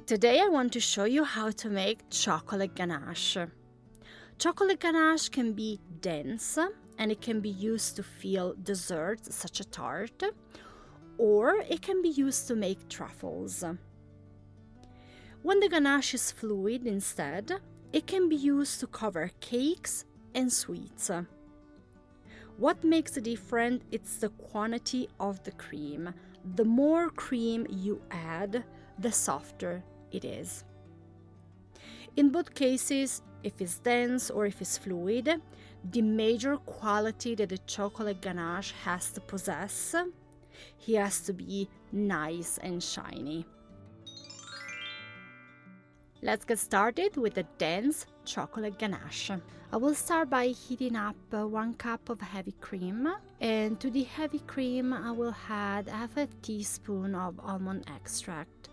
Today I want to show you how to make chocolate ganache. Chocolate ganache can be dense and it can be used to fill desserts such as tart, or it can be used to make truffles. When the ganache is fluid instead, it can be used to cover cakes and sweets. What makes it different is the quantity of the cream. The more cream you add, the softer it is. In both cases, if it's dense or if it's fluid, the major quality that the chocolate ganache has to possess, he has to be nice and shiny. Let's get started with the dense chocolate ganache. I will start by heating up 1 cup of heavy cream, and to the heavy cream I will add half a teaspoon of almond extract.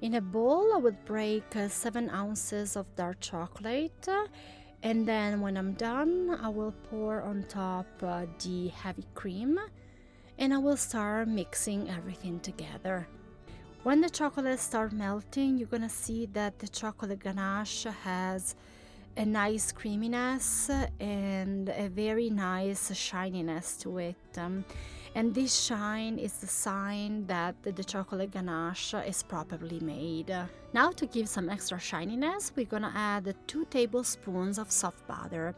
In a bowl I will break 7 ounces of dark chocolate, and then when I'm done I will pour on top the heavy cream and I will start mixing everything together. When the chocolate starts melting, you're gonna see that the chocolate ganache has a nice creaminess and a very nice shininess to it. And this shine is the sign that the chocolate ganache is properly made. Now, to give some extra shininess, we're gonna add 2 tablespoons of soft butter.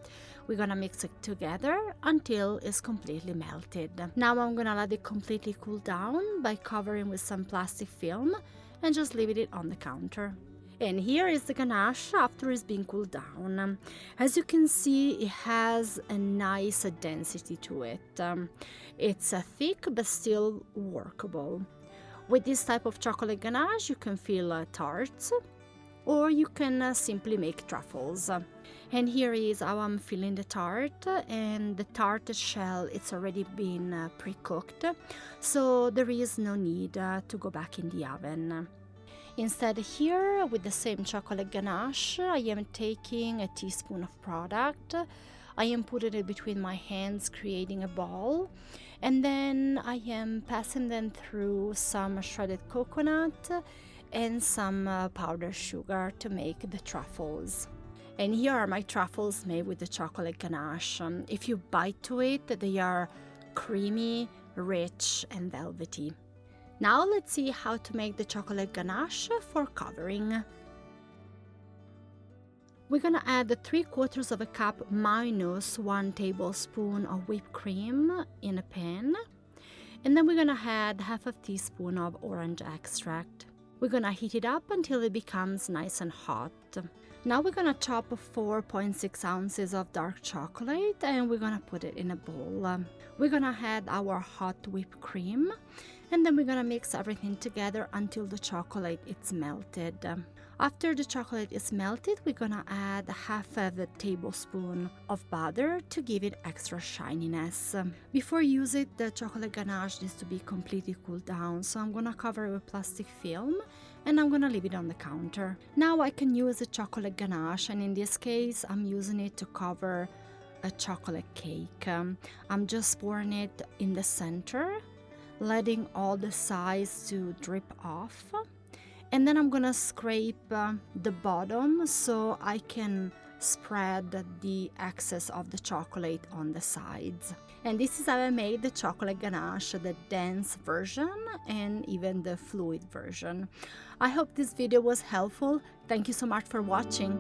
We're gonna mix it together until it's completely melted. Now I'm gonna let it completely cool down by covering with some plastic film and just leave it on the counter. And here is the ganache after it's been cooled down. As you can see, it has a nice density to it. It's thick but still workable. With this type of chocolate ganache, you can fill tarts, or you can simply make truffles. And here is how I'm filling the tart, and the tart shell, it's already been pre-cooked, so there is no need to go back in the oven. Instead, here with the same chocolate ganache, I am taking a teaspoon of product. I am putting it between my hands, creating a ball, and then I am passing them through some shredded coconut and some powdered sugar to make the truffles. And here are my truffles made with the chocolate ganache. If you bite to it, they are creamy, rich, and velvety. Now let's see how to make the chocolate ganache for covering. We're gonna add 3/4 of a cup minus 1 tablespoon of whipped cream in a pan. And then we're gonna add half a teaspoon of orange extract. We're gonna heat it up until it becomes nice and hot. Now we're gonna chop 4.6 ounces of dark chocolate and we're gonna put it in a bowl. We're gonna add our hot whipped cream and then we're gonna mix everything together until the chocolate is melted. After the chocolate is melted, we're gonna add half of a tablespoon of butter to give it extra shininess. Before you use it, the chocolate ganache needs to be completely cooled down, so I'm gonna cover it with plastic film and I'm gonna leave it on the counter. Now I can use a chocolate ganache, and in this case I'm using it to cover a chocolate cake. I'm just pouring it in the center, letting all the sides to drip off, and then I'm gonna scrape the bottom so I can spread the excess of the chocolate on the sides. And this is how I made the chocolate ganache, the dense version and even the fluid version. I hope this video was helpful. Thank you so much for watching.